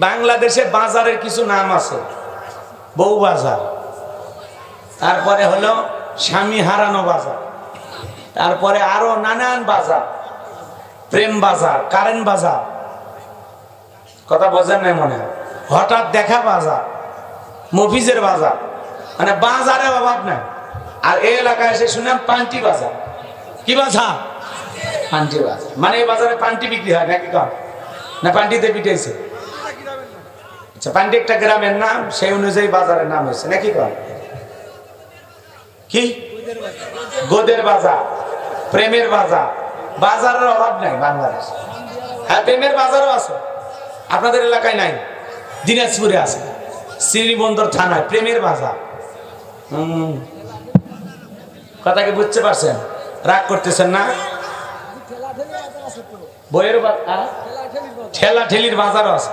বাংলাদেশে বাজারের কিছু নাম আছে, বউ বাজার, তারপরে হলো স্বামী হারানো বাজার, তারপরে আরো নানান বাজার, প্রেম বাজার, কারেন্ট বাজার, কথা বোঝেন নাই মনে হয়, হঠাৎ দেখা বাজার, মফিজের বাজার, মানে বাজারে অভাব নাই। আর এই এলাকায় এসে শুনলাম পান্টি বাজার। কি বাজার? পান্টি বাজার। মানে এই বাজারে পান্টি বিক্রি হয় নাকি কম না? পান্টিতে পিটাইছে। আচ্ছা, পান্টি একটা গ্রামের নাম, সেই অনুযায়ী বাজারের নাম হয়েছে নাকি কম? কি গোদের বাজার, প্রেমের বাজার, বাজারের অভাব নাই বাংলাদেশ। হ্যাঁ, প্রেমের বাজারও আছে, আপনাদের এলাকায় নাই, দিনাজপুরে আছে, শ্রীবন্দর থানায় প্রেমের বাজার। কথা কি বুঝতে পারছেন? রাগ করতেছেন না? বইয়ের ঠেলা ঠেলির বাজারও আছে,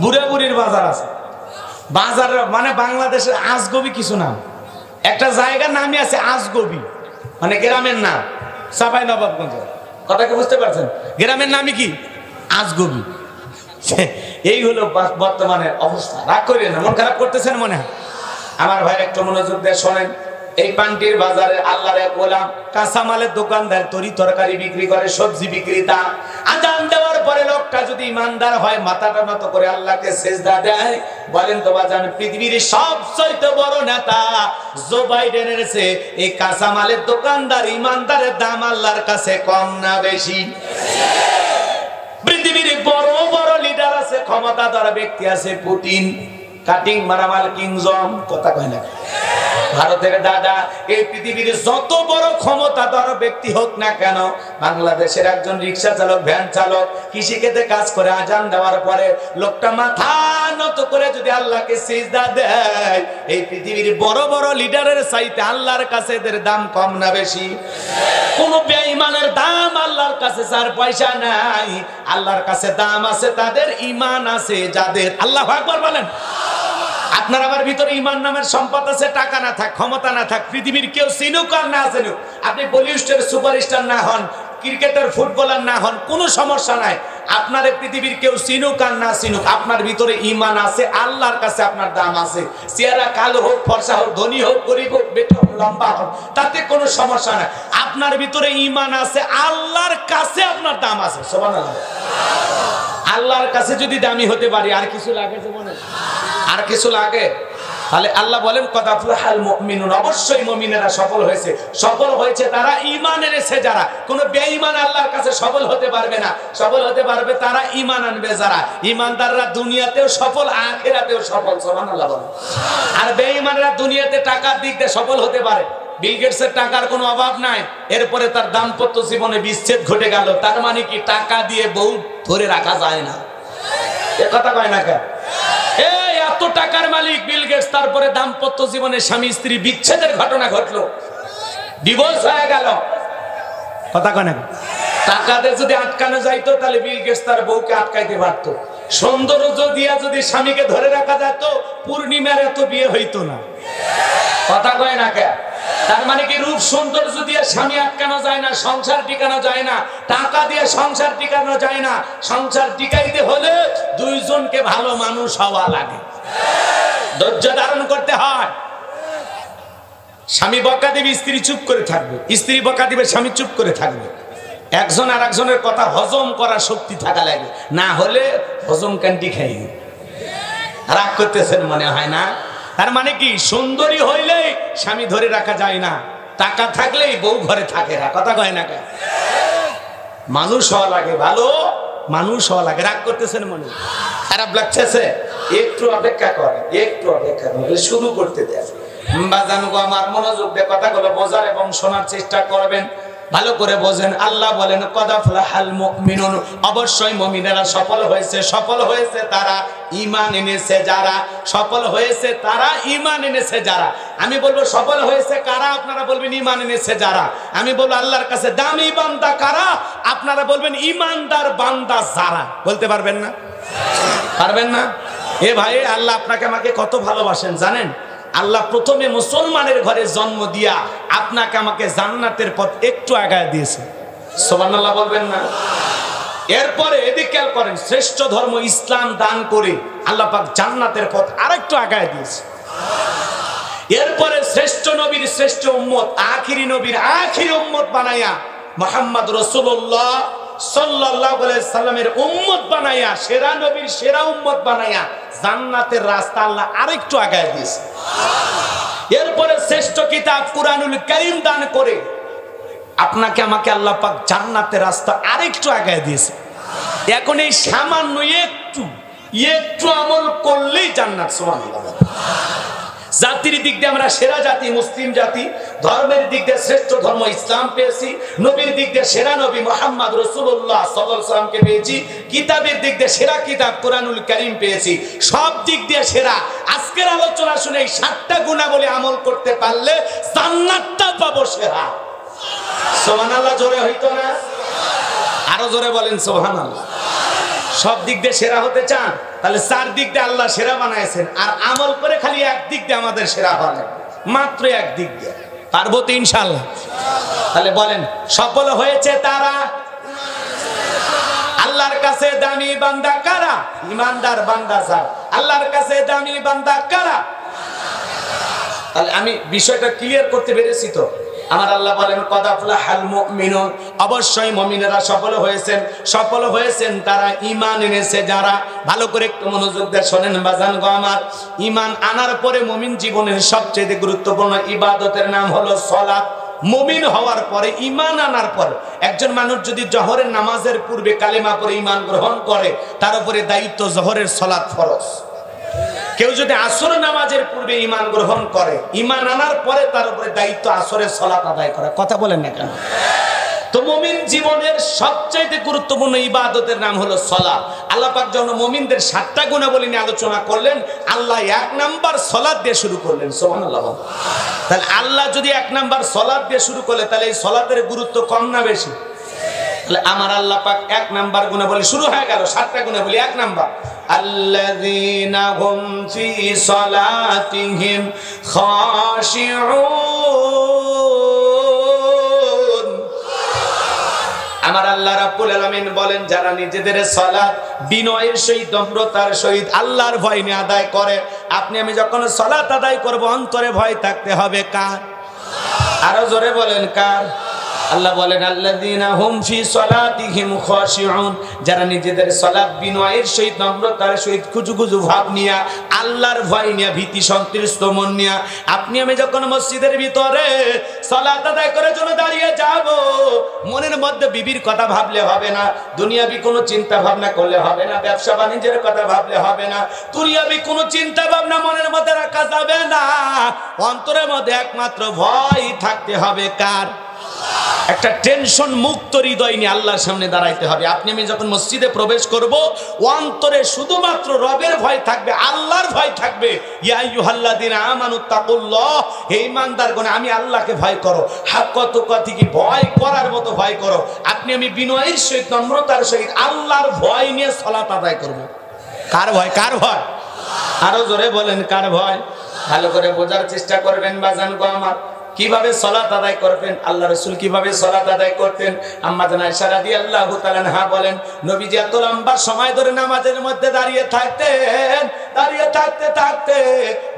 বুড়া বুড়ির বাজার আছে। বাজার মানে বাংলাদেশের আজগবি কিছু নাম, একটা জায়গার নামই আছে আজগবি, মানে গ্রামের নাম চাঁপাই নবাবগঞ্জ। কথা কি বুঝতে পারছেন? গ্রামের নামই কি? আজগবি। এই হলো বর্তমানে অবস্থা। রাগ করিয়ে না, মন খারাপ করতেছেন মনে হয়? আমার ভাই একটু মনোযোগ দিয়ে শোনেন। এই পান্টির বাজারে আল্লাহর এক গোলাম কাঁচামালের দোকানদার, তরি তরকারি বিক্রি করে, সবজি বিক্রেতা। আজান দেওয়ার পরে লোকটা যদি ইমানদার হয়, মাথাটা নত করে আল্লাহকে সেজদা দেয়। বলেন তো বাজান, পৃথিবীর সবচেয়ে বড় নেতা জো বাইডেনের চেয়ে এই কাঁচামালের দোকানদার ইমানদারের দাম আল্লাহর কাছে কম না বেশি? পৃথিবীর বড় বড় লিডার আছে, ক্ষমতাধর ব্যক্তি আছে, পুতিন, কাটিং মারামাল কিংজম, কথা কয় না ভারতের দাদা। এই পৃথিবীর যত বড় ক্ষমতাধর ব্যক্তি হোক না কেন, বাংলাদেশের একজন রিক্সা চালক, ভ্যান চালক, কৃষিক্ষেত্রে কাজ করে, আজান দেওয়ার পরে লোকটা মাথা নত করে যদি আল্লাহকে সিজদা দেয়, এই পৃথিবীর বড় বড় লিডারের চাইতে আল্লাহর কাছে এদের দাম কম না বেশি? কোন বেঈমানের দাম আল্লাহর কাছে 4 পয়সা নাই। আল্লাহর কাছে দাম আছে তাদের, ইমান আছে যাদের। আল্লাহু আকবার বলেন। আপনার আমার ভিতরে ইমান নামের সম্পদ আছে, টাকা না থাক, ক্ষমতা না থাক, পৃথিবীর কেউ চিনুক আর না চিনুক, আপনি বলিউডের সুপারস্টার না হন, ক্রিকেটার ফুটবলার না হন, কোনো সমস্যা নাই। আপনার পৃথিবীর কেউ চিনুক আর না চিনুক, আপনার ভিতরে ইমান আছে, আল্লাহর কাছে আপনার দাম আছে। চেহারা কালো হোক, ফর্সা হোক, ধনী হোক, গরিব হোক, বেটা হোক, লম্বা হোক, তাতে কোনো সমস্যা নাই। আপনার ভিতরে ইমান আছে, আল্লাহর কাছে আপনার দাম আছে। সুবহানাল্লাহ। আল্লাহর কাছে যদি দামি হতে পারি, আর কিছু লাগে? মনে আর কিছু লাগে? তাহলে আল্লাহ বলেন কাদাফলাহাল মুমিনুন, অবশ্যই মুমিনেরা সফল হয়েছে। সফল হয়েছে তারা ঈমান এনেছে যারা। কোন বেঈমান আল্লাহর কাছে সফল হতে পারবে না। সফল হতে পারবে তারা ঈমান আনবে যারা। ঈমানদাররা দুনিয়াতেও সফল, আখিরাতেও সফল। সুবহানাল্লাহ বলেন। আর বেঈমানরা দুনিয়াতে টাকার দিক দিয়ে সফল হতে পারে। বিল গেটসের টাকার কোনো অভাব নাই, এরপরে তার দাম্পত্য জীবনে বিচ্ছেদ ঘটে গেল, তার মানে কি টাকা দিয়ে বউ ধরে রাখা যায় না? এ কথা কয় না কেন? এই এত টাকার মালিক বিল গেটস, তারপরে দাম্পত্য জীবনে স্বামী স্ত্রী বিচ্ছেদের ঘটনা ঘটলো, ডিভোর্স হয়ে গেল, কথা কয় না কেন? টাকাতে যদি আটকানো যাইতো তাহলে বিল গেটস তার বউকে আটকাইতে পারত। সৌন্দর্য দিয়া যদি স্বামীকে ধরে রাখা যেত, পূর্ণিমার এত বিয়ে হইতো না। কথা কয় না কেন? তার মানে কি রূপ সৌন্দর্য দিয়ে স্বামী আটকানো যায় না, সংসার টিকানো যায় না। টাকা দিয়ে সংসার টিকানো যায় না। সংসার টিকাইতে হলে দুইজনকে ভালো মানুষ হওয়া লাগে, ধৈর্য ধারণ করতে হয়। স্বামী বকা দিবে, স্ত্রী চুপ করে থাকবে, স্ত্রী বকা দিবে, স্বামী চুপ করে থাকবে। একজন আর একজনের কথা হজম করার শক্তি থাকা লাগে, না হলে হজম কান্টি খাই। রাগ করতেছেন মনে হয় না? তার মানে কি সুন্দরী হইলেই স্বামী ধরে রাখা যায় না, টাকা থাকলেই বউ ঘরে থাকে না। কথা কয় না কেন? মানুষ হওয়া লাগে, ভালো মানুষ হওয়া লাগে। রাগ করতেছেন মনে? খারাপ লাগতেছে? একটু অপেক্ষা করে, একটু অপেক্ষা করে, শুরু করতে দেয়। বাজানুগো আমার, মনোযোগ দিয়ে কথাগুলো বোঝার এবং শোনার চেষ্টা করবেন, ভালো করে বোঝেন। আল্লাহ বলেন কাদাফলাহাল মুমিনুন, অবশ্যই মুমিনেরা সফল হয়েছে। সফল হয়েছে তারা ঈমান এনেছে যারা। সফল হয়েছে তারা ঈমান এনেছে যারা। আমি বলবো সফল হয়েছে কারা? আপনারা বলবেন ঈমান এনেছে যারা। আমি বলবো আল্লাহর কাছে দামি বান্দা কারা? আপনারা বলবেন ঈমানদার বান্দা যারা। বলতে পারবেন না? পারবেন না? এ ভাই, আল্লাহ আপনাকে আমাকে কত ভালোবাসেন জানেন? আল্লাহ প্রথমে মুসলমানের ঘরে জন্ম দিয়া আপনাকে আমাকে জান্নাতের পথ একটু আগায় দিয়েছে। সুবহানাল্লাহ বলবেন না? এরপরে এদিকে করেন, শ্রেষ্ঠ ধর্ম ইসলাম দান করে আল্লাহ পাক জান্নাতের পথ আরেকটু আগায় দিয়েছে। এরপরে শ্রেষ্ঠ নবীর শ্রেষ্ঠ উম্মত, আখিরি নবীর আখিরি উম্মত বানায়া মুহাম্মদ রাসূলুল্লাহ সাল্লাল্লাহু আলাইহি সাল্লামের উম্মত বানায়া, সেরা নবীর সেরা উম্মত বানায়া জান্নাতের রাস্তা আল্লাহ আরেকটু আগায় দিয়েছে। এরপরে শ্রেষ্ঠ কিতাব কুরআনুল কারীম দান করে আপনাকে আমাকে আল্লাহ পাক জান্নাতের রাস্তা আরেকটু আগায় দিয়েছে। এখন এই সামান্য একটু আমল করলেই জান্নাত। সুবহানাল্লাহ। জাতির দিক দিয়ে আমরা সেরা জাতি, মুসলিম জাতি। ধর্মের দিক দিয়ে শ্রেষ্ঠ ধর্ম ইসলাম পেয়েছি। নবীর দিক দিয়ে সেরা নবী মুহাম্মদ রাসূলুল্লাহ সাল্লাল্লাহু আলাইহি ওয়াসাল্লামকে পেয়েছি। কিতাবের দিক দিয়ে সেরা কিতাব কুরআনুল কারীম পেয়েছি। সব দিক দিয়ে সেরা। আজকের আলোচনা শুনে এই 7টা গুণাবলী আমল করতে পারলে জান্নাতটা পাবো সেরা। সুবহানাল্লাহ। জোরে হইতো না? আরো জোরে বলেন সুবহানাল্লাহ। সব দিক দিয়ে সেরা হতে চান, তাহলে 4 দিক দিয়ে আল্লাহ সেরা বানাইছেন, আর আমল করে খালি এক দিক দিয়ে আমাদের সেরা হয়, মাত্র এক দিক দিয়ে। পারবো তো ইনশাআল্লাহ? তাহলে বলেন, সফল হয়েছে তারা। আল্লাহর কাছে দামি বান্দা কারা? ইমানদার বান্দা যারা। আল্লাহর কাছে দামি বান্দা কারা? তাহলে আমি বিষয়টা ক্লিয়ার করতে পেরেছি তো? আমার আল্লাহ বলেন কদ আফলাহাল মুমিনুন, অবশ্যই মুমিনেরা সফল হয়েছেন। সফল হয়েছেন তারা ঈমান এনেছে যারা। ভালো করে একটু মনোযোগ দিয়ে শুনেন বাজান গো আমার। ঈমান আনার পরে মুমিন জীবনের সবচেয়ে গুরুত্বপূর্ণ ইবাদতের নাম হলো সালাত। মুমিন হওয়ার পরে, ঈমান আনার পর একজন মানুষ যদি জোহরের নামাজের পূর্বে কালেমা পড়ে ঈমান গ্রহণ করে, তার উপরে দায়িত্ব জোহরের সালাত ফরজ। কেউ যদি আসর নামাজের পূর্বে ঈমান গ্রহণ করে, ঈমান আনার পরে তার উপরে দায়িত্ব আসরের সালাত আদায় করা। কথা বলেন না কেন? তো মুমিন জীবনের সবচেয়ে গুরুত্বপূর্ণ ইবাদতের নাম হলো সালাত। আল্লাহ পাক যখন মুমিনদের 7টা গুণাবলী নিয়ে আলোচনা করলেন, আল্লাহ 1 নাম্বার সালাত দিয়ে শুরু করলেন। সুবহানাল্লাহ। তাহলে আল্লাহ যদি 1 নাম্বার সালাত দিয়ে শুরু করলে, তাহলে এই সালাতের গুরুত্ব কম না বেশি? তাহলে আমার আল্লাহ পাক 1 নাম্বার গুণাবলী শুরু হয়ে গেল। 7টা গুণাবলী। 1 নাম্বার, আল্লাযীনা হুম ফি সালাতিহিম খাশিউন। আমার আল্লাহ রাব্বুল আলামিন বলেন, যারা নিজেদের সালাত বিনয়ের সহিত, নম্রতার সহিত, আল্লাহর ভয় নিয়ে আদায় করে। আপনি আমি যখন সালাত আদায় করব, অন্তরে ভয় থাকতে হবে কার? আরো জোরে বলেন কার? আল্লাহ বলেন আল্লাযীনা হুম ফি সালাতিহিম খাশিউন, যারা নিজেদের সালাত বিনয়ের সহিত, নম্রতার সহিত, খুজুখুজু ভাব নিয়া, আল্লাহর ভয় নিয়া, ভীতি সন্ত্রস্ত মন নিয়া আপনি আমি যখন মসজিদের ভিতরে সালাত আদায় করার জন্য দাঁড়িয়ে যাব, মনের মধ্যে বিবির কথা ভাবলে হবে না, দুনিয়াবি কোনো চিন্তা ভাবনা করলে হবে না, ব্যবসা বাণিজ্যের কথা ভাবলে হবে না, দুনিয়াবি কোনো চিন্তা ভাবনা মনের মধ্যে রাখা যাবে না। অন্তরের মধ্যে একমাত্র ভয় থাকতে হবে কার? একটা টেনশন মুক্ত হৃদয় নিয়ে আল্লাহর সামনে দাঁড়াইতে হবে। আপনি আমি যখন মসজিদে প্রবেশ করব, অন্তরে শুধুমাত্র রবের ভয় থাকবে, আল্লাহর ভয় থাকবে। ইয়া আইয়ুহাল্লাযীনা আমানুত্তাকুল্লাহ, হে ঈমানদারগণ আমি আল্লাহকে ভয় করো। হাক্কা তুকাতিহি, ভয় করার মতো ভয় করো। আপনি আমি বিনয়ের সহিত, নম্রতার সহিত আল্লাহর ভয় নিয়ে সালাত আদায় করব। কার ভয়? কার ভয়? আরো জোরে বলেন কার ভয়? ভালো করে বোঝার চেষ্টা করবেন বাজান গো আমার। কিভাবে সালাত আদায় করবেন? আল্লাহ রাসূল কিভাবে সালাত আদায় করতেন? আম্মা জান আয়েশা রাদিয়াল্লাহু তাআলা আনহা বলেন, নবীজি এত লম্বা সময় ধরে নামাজের মধ্যে দাঁড়িয়ে থাকতেন। দাঁড়িয়ে থাকতে থাকতে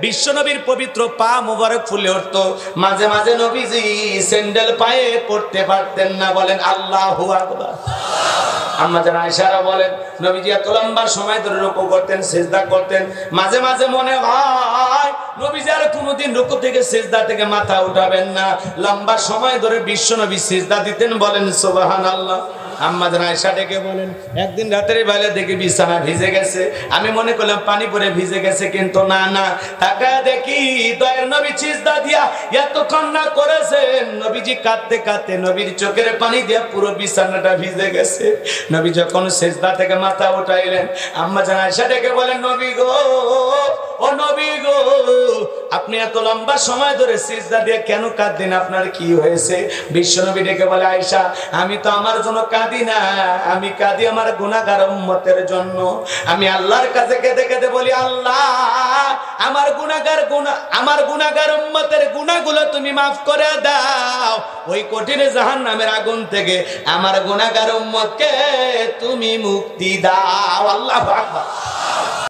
বিশ্বনবীর পবিত্র পা মোবারক ফুলে উঠত। মাঝে মাঝে নবীজি স্যান্ডেল পায়ে পড়তে পারতেন না। বলেন আল্লাহু আকবার। আম্মা জান আয়েশা বলেন, নবীজি এত লম্বা সময় ধরে রুকু করতেন, সিজদা করতেন, মাঝে মাঝে মনে হয় নবীজি আর কোনোদিন রুকু থেকে সিজদা থেকে মাথা উঠাবেন না। লম্বা সময় ধরে বিশ্বনবী সিজদা দিতেন। বলেন সুবহানাল্লাহ। আম্মা জান আয়েশা ডেকে বলেন, একদিন রাতের বেলা দেখি বিছানা ভিজে গেছে। আমি মনে করলাম পানি পরে ভিজে গেছে, কিন্তু না না, তাকায় দেখি দয়ার নবী সিজদা দিয়া এত কান্না করেছেন। নবীজি কাঁদতে কাঁদতে নবীর চোখের পানি দিয়া পুরো বিছানাটা ভিজে গেছে। নবী যখন সিজদা থেকে মাথা উঠাইলেন, আম্মা জান আয়েশা ডেকে বলেন, নবী গো, ও ও নবী গো, আপনি এত লম্বা সময় ধরে সিজদা দিয়ে কেন কাঁদছেন? আপনার কি হয়েছে? বিশ্বনবী ডেকে বলে, আয়েশা, আমি তো আমার জন্য কাঁদি না, আমি কাঁদি আমার গুনাহগার উম্মতের জন্য। আমি আল্লাহর কাছে কেঁদে কেঁদে বলি, আল্লাহ, আমার গুনাহগার উম্মতের গুনাহগুলো তুমি মাফ করে দাও। ওই কঠিন জাহান্নামের আগুন থেকে আমার গুনাহগার উম্মতকে তুমি মুক্তি দাও। আল্লাহু আকবার।